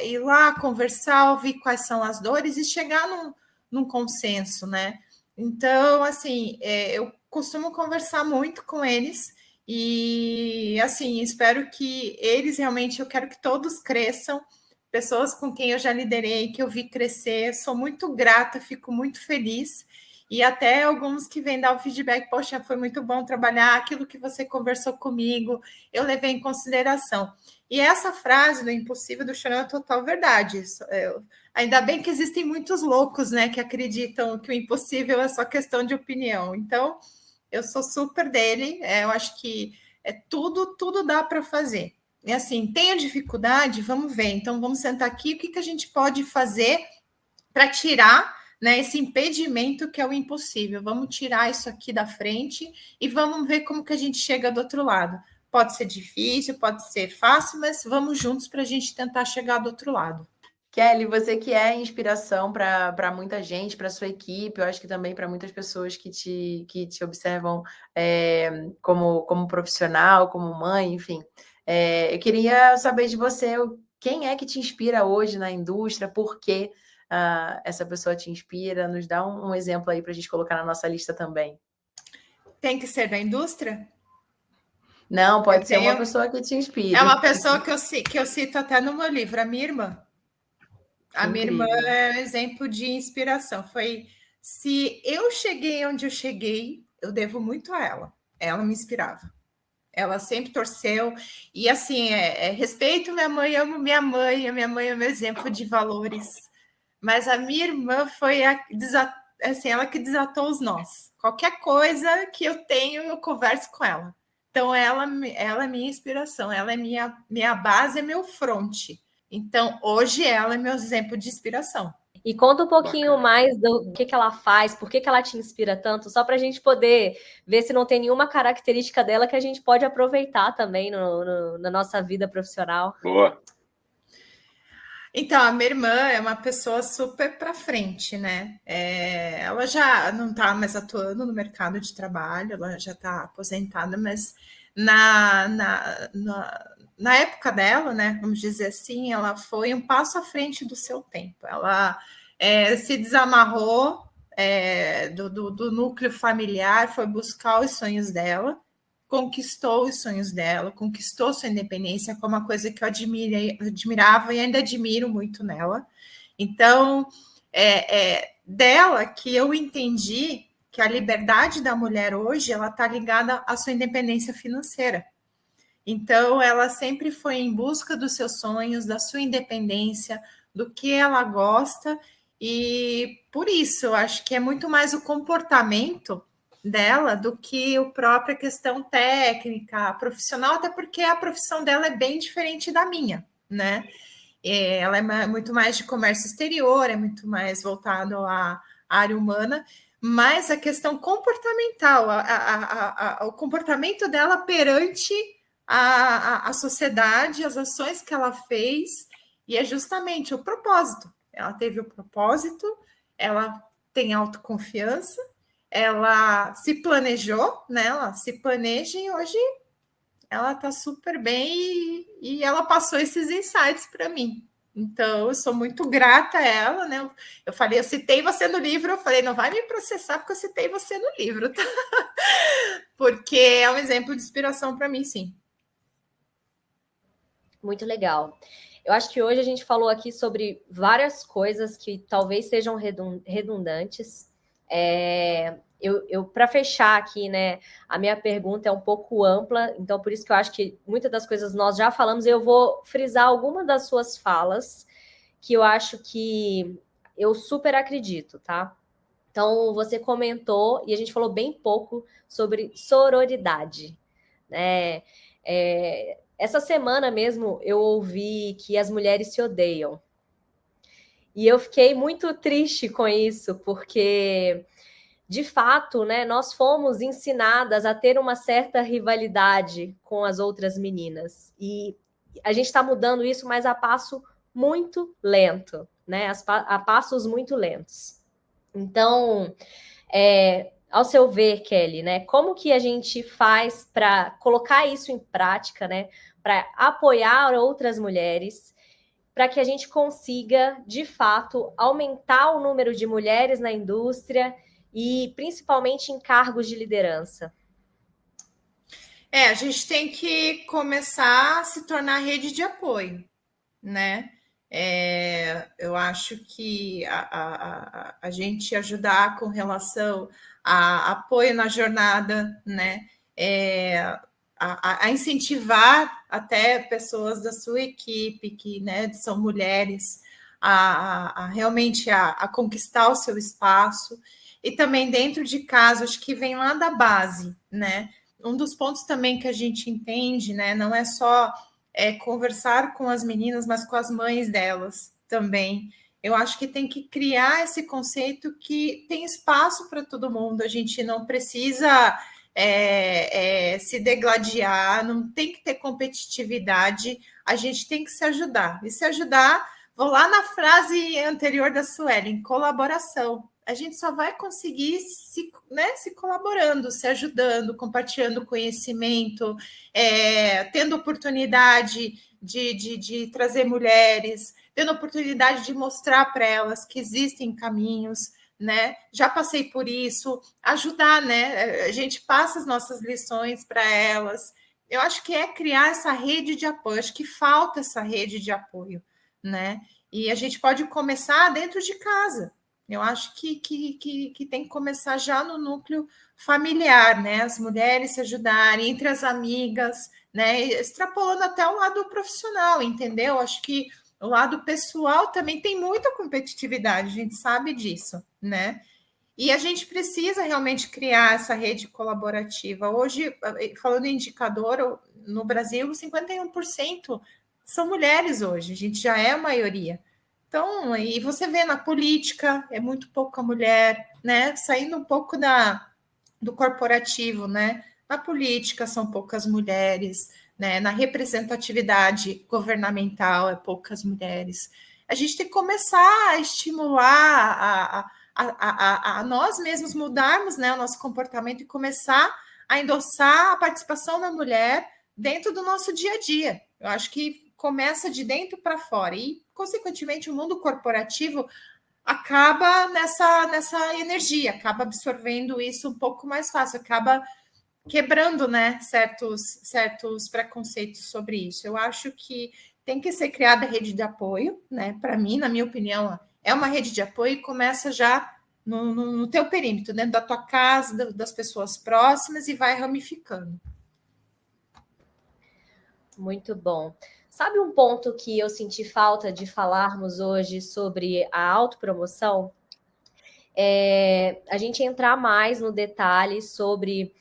ir lá, conversar, ouvir quais são as dores e chegar num consenso, né? Então, assim, eu costumo conversar muito com eles e, assim, espero que eles realmente, eu quero que todos cresçam, pessoas com quem eu já liderei, que eu vi crescer, sou muito grata, fico muito feliz. E até alguns que vêm dar o feedback, poxa, foi muito bom trabalhar, aquilo que você conversou comigo, eu levei em consideração. E essa frase do impossível do Chorão é total verdade. Ainda bem que existem muitos loucos, né, que acreditam que o impossível é só questão de opinião. Então, eu sou super dele, eu acho que tudo dá para fazer. E assim, tenho dificuldade, vamos ver. Então, vamos sentar aqui, o que a gente pode fazer para tirar, né, esse impedimento que é o impossível. Vamos tirar isso aqui da frente e vamos ver como que a gente chega do outro lado. Pode ser difícil, pode ser fácil, mas vamos juntos para a gente tentar chegar do outro lado. Kelly, você que é inspiração para muita gente, para sua equipe, eu acho que também para muitas pessoas que te observam como profissional, como mãe, enfim. Eu queria saber de você quem é que te inspira hoje na indústria, por que essa pessoa te inspira, nos dá um exemplo aí para a gente colocar na nossa lista também. Tem que ser da indústria? Não, pode ser uma pessoa que te inspire. É uma pessoa que eu cito até no meu livro, a minha irmã. A minha irmã é um exemplo de inspiração. Se eu cheguei onde eu cheguei, eu devo muito a ela. Ela me inspirava. Ela sempre torceu. E assim, respeito minha mãe, amo minha mãe. A minha mãe é meu exemplo de valores. Mas a minha irmã foi ela que desatou os nós. Qualquer coisa que eu tenho, eu converso com ela. Então, ela é minha inspiração. Ela é minha base, é meu fronte. Então, hoje ela é meu exemplo de inspiração. E conta um pouquinho mais do que ela faz, por que ela te inspira tanto, só para a gente poder ver se não tem nenhuma característica dela que a gente pode aproveitar também na nossa vida profissional. Boa. Então, a minha irmã é uma pessoa super para frente, né? Ela já não está mais atuando no mercado de trabalho, ela já está aposentada, mas na época dela, né, vamos dizer assim, ela foi um passo à frente do seu tempo. Ela se desamarrou do núcleo familiar, foi buscar os sonhos dela, conquistou os sonhos dela, conquistou sua independência, que é uma coisa que eu admirava e ainda admiro muito nela. Então, dela que eu entendi que a liberdade da mulher hoje ela está ligada à sua independência financeira. Então, ela sempre foi em busca dos seus sonhos, da sua independência, do que ela gosta, e por isso eu acho que é muito mais o comportamento dela do que a própria questão técnica, profissional, até porque a profissão dela é bem diferente da minha, né? Ela é muito mais de comércio exterior, é muito mais voltado à área humana, mas a questão comportamental, o comportamento dela perante a sociedade, as ações que ela fez, e é justamente o propósito. Ela teve o propósito, ela tem autoconfiança, ela se planejou, né? Ela se planeja e hoje ela está super bem e ela passou esses insights para mim. Então, eu sou muito grata a ela, né? Eu citei você no livro, eu falei, não vai me processar porque eu citei você no livro, tá? Porque é um exemplo de inspiração para mim, sim. Muito legal. Eu acho que hoje a gente falou aqui sobre várias coisas que talvez sejam redundantes. Para fechar aqui, né, a minha pergunta é um pouco ampla, então por isso que eu acho que muitas das coisas nós já falamos, e eu vou frisar alguma das suas falas, que eu acho que eu super acredito, tá? Então, você comentou, e a gente falou bem pouco sobre sororidade, né? Essa semana mesmo eu ouvi que as mulheres se odeiam. E eu fiquei muito triste com isso, porque, de fato, né, nós fomos ensinadas a ter uma certa rivalidade com as outras meninas. E a gente está mudando isso, mas a passo muito lento, né? A passos muito lentos. Então, Ao seu ver, Kelly, né, como que a gente faz para colocar isso em prática, né, para apoiar outras mulheres, para que a gente consiga, de fato, aumentar o número de mulheres na indústria e principalmente em cargos de liderança? A gente tem que começar a se tornar rede de apoio, né? Eu acho que a gente ajudar com relação a apoio na jornada, né? A incentivar até pessoas da sua equipe que, né, são mulheres realmente a conquistar o seu espaço, e também dentro de casa, acho que vem lá da base, né? Um dos pontos também que a gente entende, né, não é só conversar com as meninas, mas com as mães delas também. Eu acho que tem que criar esse conceito que tem espaço para todo mundo, a gente não precisa se degladiar, não tem que ter competitividade, a gente tem que se ajudar. E se ajudar, vou lá na frase anterior da Suelen, colaboração. A gente só vai conseguir se colaborando, se ajudando, compartilhando conhecimento, tendo oportunidade de trazer mulheres, tendo oportunidade de mostrar para elas que existem caminhos, né? Já passei por isso, ajudar, né? A gente passa as nossas lições para elas. Eu acho que é criar essa rede de apoio, acho que falta essa rede de apoio, né? E a gente pode começar dentro de casa. Eu acho que tem que começar já no núcleo familiar, né? As mulheres se ajudarem entre as amigas, né? Extrapolando até o lado profissional, entendeu? Acho que o lado pessoal também tem muita competitividade, a gente sabe disso, né? E a gente precisa realmente criar essa rede colaborativa. Hoje, falando em indicador, no Brasil, 51% são mulheres hoje, a gente já é a maioria. Então, e você vê na política, é muito pouca mulher, né? Saindo um pouco do corporativo, né? Na política são poucas mulheres, né? Na representatividade governamental é poucas mulheres. A gente tem que começar a estimular a nós mesmos mudarmos, né, o nosso comportamento e começar a endossar a participação da mulher dentro do nosso dia a dia. Eu acho que começa de dentro para fora e, consequentemente, o mundo corporativo acaba nessa energia, acaba absorvendo isso um pouco mais fácil, acaba quebrando, né, certos preconceitos sobre isso. Eu acho que tem que ser criada rede de apoio, né? Para mim, na minha opinião, é uma rede de apoio e começa já no teu perímetro, dentro da tua casa, das pessoas próximas, e vai ramificando. Muito bom. Sabe um ponto que eu senti falta de falarmos hoje sobre a autopromoção? A gente entrar mais no detalhe sobre...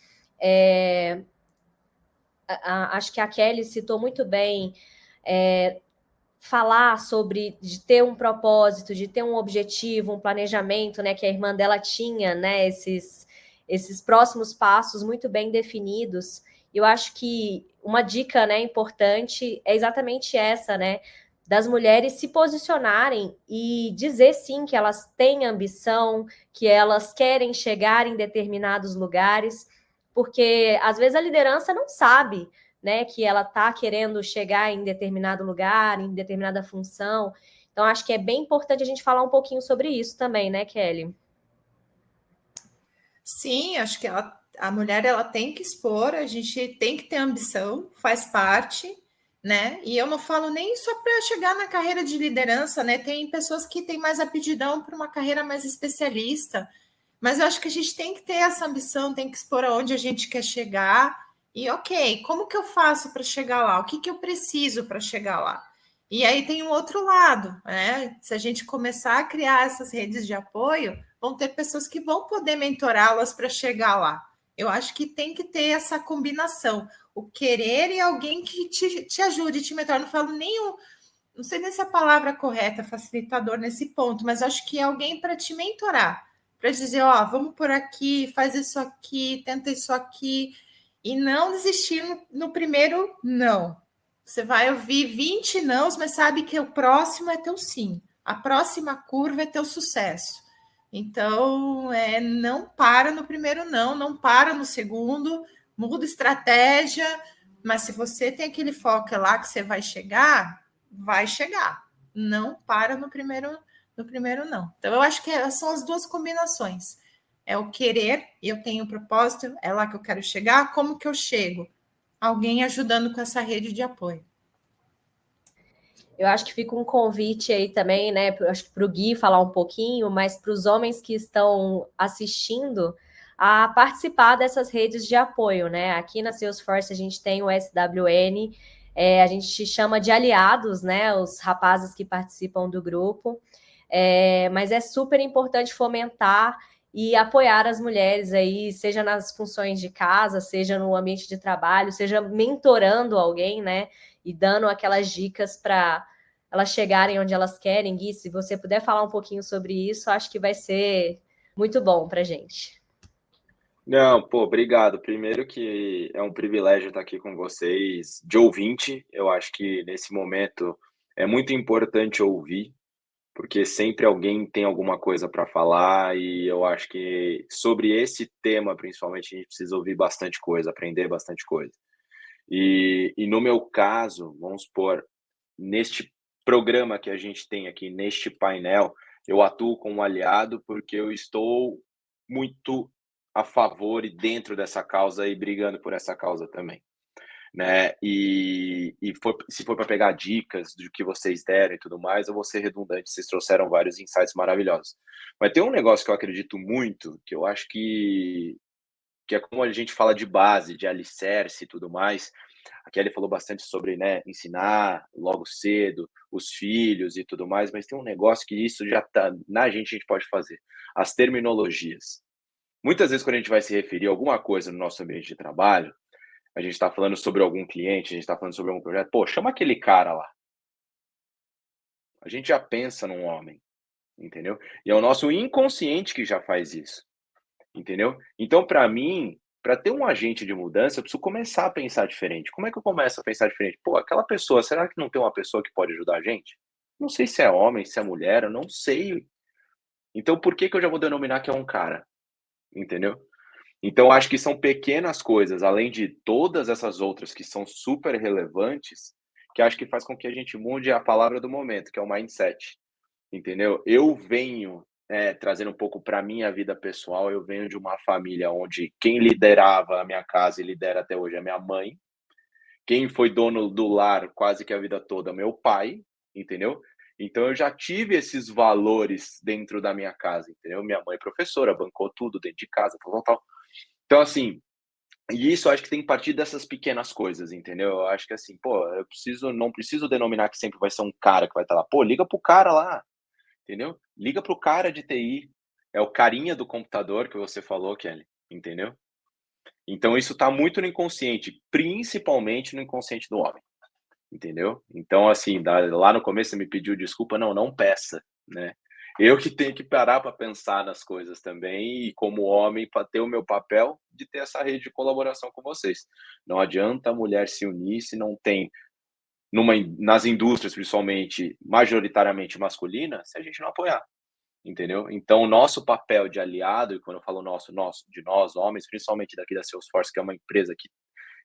acho que a Kelly citou muito bem, falar sobre de ter um propósito, de ter um objetivo, um planejamento, né, que a irmã dela tinha, né, esses próximos passos muito bem definidos. Eu acho que uma dica, né, importante é exatamente essa, né, das mulheres se posicionarem e dizer sim que elas têm ambição, que elas querem chegar em determinados lugares, porque às vezes a liderança não sabe, né, que ela está querendo chegar em determinado lugar, em determinada função. Então, acho que é bem importante a gente falar um pouquinho sobre isso também, né, Kelly? Sim, acho que a mulher ela tem que expor, a gente tem que ter ambição, faz parte, né? E eu não falo nem só para chegar na carreira de liderança, né? Tem pessoas que têm mais aptidão para uma carreira mais especialista, mas eu acho que a gente tem que ter essa ambição, tem que expor aonde a gente quer chegar. E ok, como que eu faço para chegar lá? O que eu preciso para chegar lá? E aí tem um outro lado, né? Se a gente começar a criar essas redes de apoio, vão ter pessoas que vão poder mentorá-las para chegar lá. Eu acho que tem que ter essa combinação, o querer e alguém que te ajude, te mentor. Não falo nem não sei nem se a palavra correta, facilitador nesse ponto, mas acho que é alguém para te mentorar, para dizer, ó, vamos por aqui, faz isso aqui, tenta isso aqui, e não desistir no primeiro não. Você vai ouvir 20 nãos, mas sabe que o próximo é teu sim. A próxima curva é teu sucesso. Então, não para no primeiro não para no segundo, muda estratégia, mas se você tem aquele foco lá que você vai chegar. Não para no primeiro não. Então, eu acho que são as duas combinações. É o querer, eu tenho um propósito, é lá que eu quero chegar, como que eu chego? Alguém ajudando com essa rede de apoio. Eu acho que fica um convite aí também, né? Acho que para o Gui falar um pouquinho, mas para os homens que estão assistindo a participar dessas redes de apoio, né? Aqui na Salesforce a gente tem o SWN, a gente chama de aliados, né? Os rapazes que participam do grupo, mas é super importante fomentar e apoiar as mulheres aí, seja nas funções de casa, seja no ambiente de trabalho, seja mentorando alguém, né? E dando aquelas dicas para elas chegarem onde elas querem. Gui, se você puder falar um pouquinho sobre isso, acho que vai ser muito bom para a gente. Não, pô, obrigado. Primeiro que é um privilégio estar aqui com vocês de ouvinte. Eu acho que nesse momento é muito importante ouvir, porque sempre alguém tem alguma coisa para falar e eu acho que sobre esse tema, principalmente, a gente precisa ouvir bastante coisa, aprender bastante coisa. E no meu caso, vamos supor, neste programa que a gente tem aqui, neste painel, eu atuo como aliado porque eu estou muito a favor e dentro dessa causa e brigando por essa causa também, né? Se for para pegar dicas do que vocês deram e tudo mais, eu vou ser redundante, vocês trouxeram vários insights maravilhosos. Mas tem um negócio que eu acredito muito, que eu acho que é como a gente fala de base, de alicerce e tudo mais. A Kelly falou bastante sobre, né, ensinar logo cedo os filhos e tudo mais, mas tem um negócio que isso já tá na gente, a gente pode fazer. As terminologias. Muitas vezes, quando a gente vai se referir a alguma coisa no nosso ambiente de trabalho, a gente está falando sobre algum cliente, a gente está falando sobre algum projeto, pô, chama aquele cara lá. A gente já pensa num homem, entendeu? E é o nosso inconsciente que já faz isso. Entendeu? Então, para mim, para ter um agente de mudança, eu preciso começar a pensar diferente. Como é que eu começo a pensar diferente? Pô, aquela pessoa, será que não tem uma pessoa que pode ajudar a gente? Não sei se é homem, se é mulher, eu não sei. Então, por que que eu já vou denominar que é um cara? Entendeu? Então, acho que são pequenas coisas, além de todas essas outras que são super relevantes, que acho que faz com que a gente mude a palavra do momento, que é o mindset. Entendeu? Eu venho, trazendo um pouco para minha vida pessoal, eu venho de uma família onde quem liderava a minha casa e lidera até hoje é minha mãe. Quem foi dono do lar quase que a vida toda é meu pai, entendeu? Então eu já tive esses valores dentro da minha casa, entendeu? Minha mãe é professora, bancou tudo dentro de casa, tal, tal, tal. Então, assim, e isso eu acho que tem que partir dessas pequenas coisas, entendeu? Eu acho que assim, pô, não preciso denominar que sempre vai ser um cara que vai estar lá. Pô, liga pro cara lá, entendeu? Liga pro cara de TI, é o carinha do computador que você falou, Kelly, entendeu? Então isso tá muito no inconsciente, principalmente no inconsciente do homem, entendeu? Então, assim, lá no começo você me pediu desculpa, não peça, né? Eu que tenho que parar para pensar nas coisas também e como homem para ter o meu papel de ter essa rede de colaboração com vocês. Não adianta a mulher se unir se não tem nas indústrias, principalmente, majoritariamente masculina, se a gente não apoiar, entendeu? Então, o nosso papel de aliado, e quando eu falo nosso, de nós, homens, principalmente daqui da Salesforce, que é uma empresa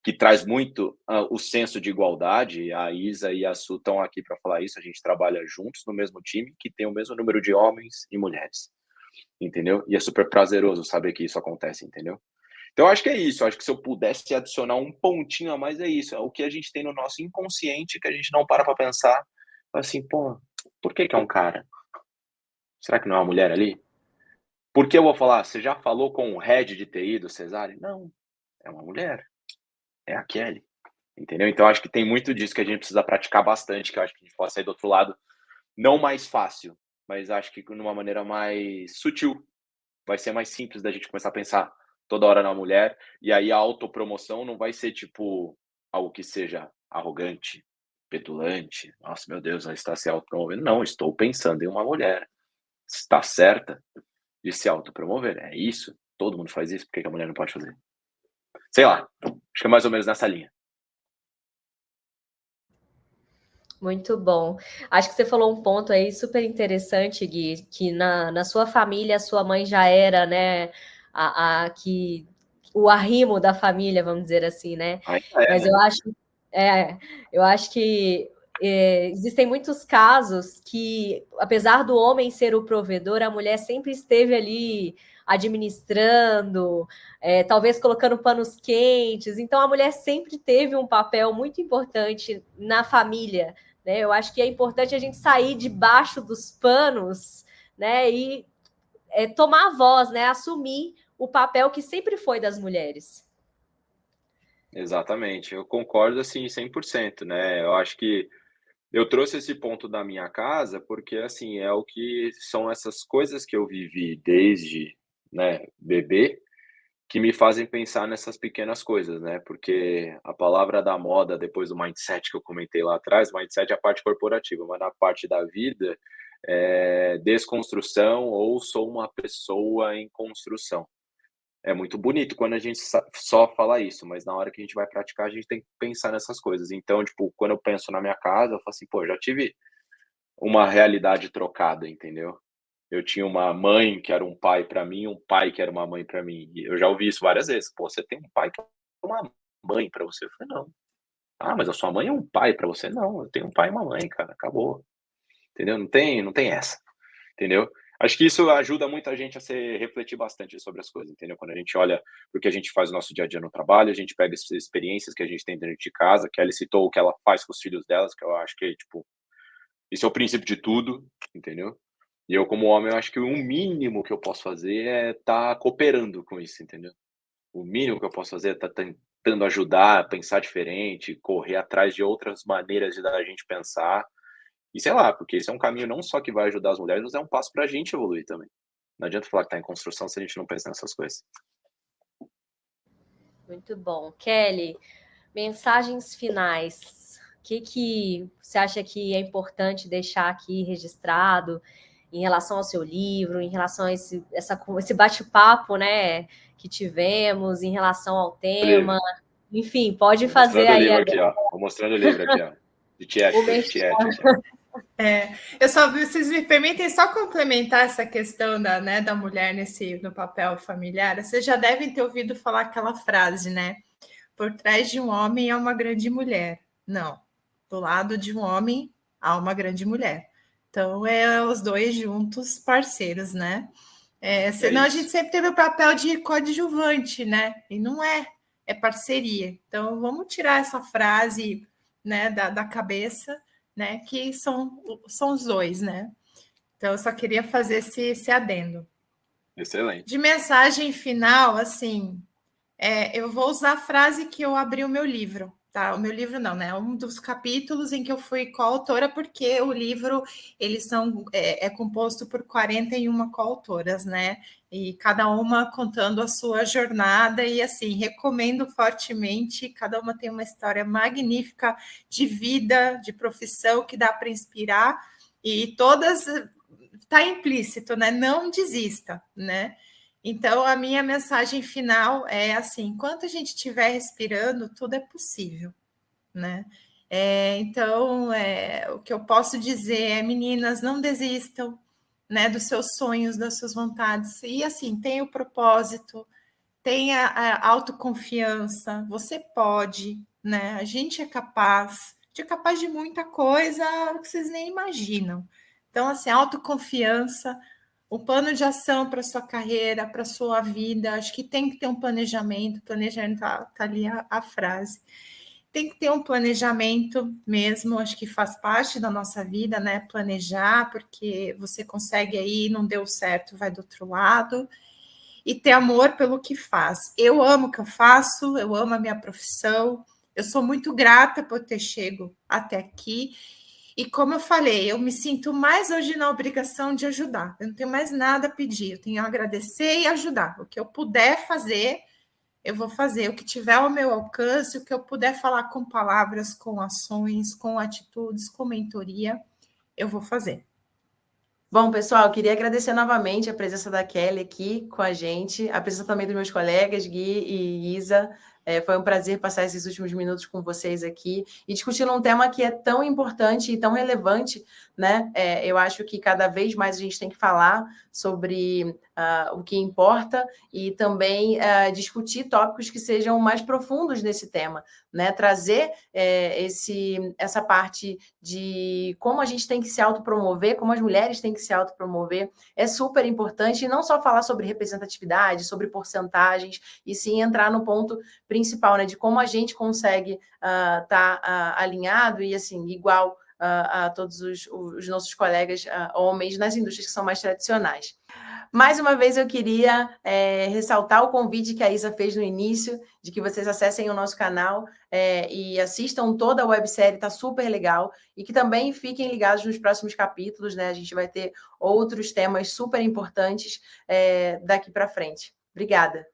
que traz muito o senso de igualdade, a Isa e a Su estão aqui para falar isso, a gente trabalha juntos no mesmo time, que tem o mesmo número de homens e mulheres, entendeu? E é super prazeroso saber que isso acontece, entendeu? Então, eu acho que é isso. Eu acho que se eu pudesse adicionar um pontinho a mais, é isso. É o que a gente tem no nosso inconsciente que a gente não para pensar. Assim, pô, por que que é um cara? Será que não é uma mulher ali? Por que eu vou falar? Você já falou com o head de TI do Cesare? Não, é uma mulher. É a Kelly. Entendeu? Então, acho que tem muito disso que a gente precisa praticar bastante, que eu acho que a gente pode sair do outro lado, não mais fácil, mas acho que de uma maneira mais sutil. Vai ser mais simples da gente começar a pensar toda hora na mulher, e aí a autopromoção não vai ser tipo algo que seja arrogante, petulante. Nossa, meu Deus, ela está se autopromovendo. Não, estou pensando em uma mulher. Está certa de se autopromover. É isso? Todo mundo faz isso, por que a mulher não pode fazer? Sei lá, acho que é mais ou menos nessa linha. Muito bom. Acho que você falou um ponto aí super interessante, Gui, que na sua família a sua mãe já era, né, o arrimo da família, vamos dizer assim, né? Ainda é, Mas né? eu acho que existem muitos casos que, apesar do homem ser o provedor, a mulher sempre esteve ali administrando, talvez colocando panos quentes. Então, a mulher sempre teve um papel muito importante na família, né? Eu acho que é importante a gente sair debaixo dos panos, né? E tomar a voz, né? Assumir o papel que sempre foi das mulheres. Exatamente, eu concordo, assim, 100%, né, eu acho que eu trouxe esse ponto da minha casa, porque, assim, é o que são essas coisas que eu vivi desde, né, bebê, que me fazem pensar nessas pequenas coisas, né, porque a palavra da moda, depois do mindset que eu comentei lá atrás, mindset é a parte corporativa, mas na parte da vida, desconstrução ou sou uma pessoa em construção. É muito bonito quando a gente só fala isso, mas na hora que a gente vai praticar, a gente tem que pensar nessas coisas. Então, tipo, quando eu penso na minha casa, eu falo assim, pô, já tive uma realidade trocada, entendeu? Eu tinha uma mãe que era um pai para mim, um pai que era uma mãe para mim. E eu já ouvi isso várias vezes. Pô, você tem um pai que é uma mãe para você. Eu falei, não. Ah, mas a sua mãe é um pai para você? Não, eu tenho um pai e uma mãe, cara. Acabou. Entendeu? Não tem essa. Entendeu? Acho que isso ajuda muita gente a se refletir bastante sobre as coisas, entendeu? Quando a gente olha para o que a gente faz no nosso dia a dia no trabalho, a gente pega essas experiências que a gente tem dentro de casa, que ela citou o que ela faz com os filhos delas, que eu acho que, tipo, isso é o princípio de tudo, entendeu? E eu, como homem, eu acho que o mínimo que eu posso fazer é estar cooperando com isso, entendeu? O mínimo que eu posso fazer é estar tentando ajudar, pensar diferente, correr atrás de outras maneiras de da gente pensar e sei lá, porque esse é um caminho não só que vai ajudar as mulheres, mas é um passo para a gente evoluir também. Não adianta falar que está em construção se a gente não pensa nessas coisas. Muito bom. Kelly, mensagens finais. O que você acha que é importante deixar aqui registrado em relação ao seu livro, em relação a esse bate-papo, né, que tivemos, em relação ao tema? Enfim, pode Vou fazer mostrando o aí livro aqui, agora ó. Vou mostrando o livro aqui, ó. De Tiete, o foi de mês. Tiete aqui. Vocês me permitem só complementar essa questão da mulher no papel familiar. Vocês já devem ter ouvido falar aquela frase, né? Por trás de um homem há uma grande mulher. Não, do lado de um homem há uma grande mulher. Então, os dois juntos, parceiros, né? Senão a gente sempre teve o papel de coadjuvante, né? E não é parceria. Então, vamos tirar essa frase, né, da cabeça, né? Que são os dois, né? Então, eu só queria fazer esse adendo. Excelente. De mensagem final, assim, eu vou usar a frase que eu abri o meu livro, tá? O meu livro não, né? Um dos capítulos em que eu fui coautora, porque o livro é composto por 41 coautoras, né? E cada uma contando a sua jornada, e assim, recomendo fortemente, cada uma tem uma história magnífica de vida, de profissão que dá para inspirar, e todas está implícito, né? Não desista, né? Então, a minha mensagem final é assim: enquanto a gente estiver respirando, tudo é possível, né? Então, o que eu posso dizer é, meninas, não desistam, né, dos seus sonhos, das suas vontades. E assim, tenha o propósito, tenha a autoconfiança, você pode, né? A gente é capaz de muita coisa que vocês nem imaginam. Então, assim, autoconfiança, o plano de ação para sua carreira, para sua vida, acho que tem que ter um planejamento tá ali a frase. Tem que ter um planejamento mesmo, acho que faz parte da nossa vida, né? Planejar, porque você consegue aí, não deu certo, vai do outro lado. E ter amor pelo que faz. Eu amo o que eu faço, eu amo a minha profissão, eu sou muito grata por ter chego até aqui. E como eu falei, eu me sinto mais hoje na obrigação de ajudar. Eu não tenho mais nada a pedir, eu tenho a agradecer e ajudar. O que eu puder fazer, eu vou fazer. O que tiver ao meu alcance, o que eu puder falar com palavras, com ações, com atitudes, com mentoria, eu vou fazer. Bom, pessoal, queria agradecer novamente a presença da Kelly aqui com a gente, a presença também dos meus colegas, Gui e Isa. Foi um prazer passar esses últimos minutos com vocês aqui e discutir um tema que é tão importante e tão relevante, né? Eu acho que cada vez mais a gente tem que falar sobre o que importa e também discutir tópicos que sejam mais profundos nesse tema, né? Trazer essa parte de como a gente tem que se autopromover, como as mulheres têm que se autopromover, é super importante, e não só falar sobre representatividade, sobre porcentagens, e sim entrar no ponto principal, né? De como a gente consegue estar alinhado e, assim, igual a todos os nossos colegas homens nas indústrias que são mais tradicionais. Mais uma vez, eu queria ressaltar o convite que a Isa fez no início, de que vocês acessem o nosso canal e assistam toda a websérie, está super legal, e que também fiquem ligados nos próximos capítulos, né? A gente vai ter outros temas super importantes daqui para frente. Obrigada.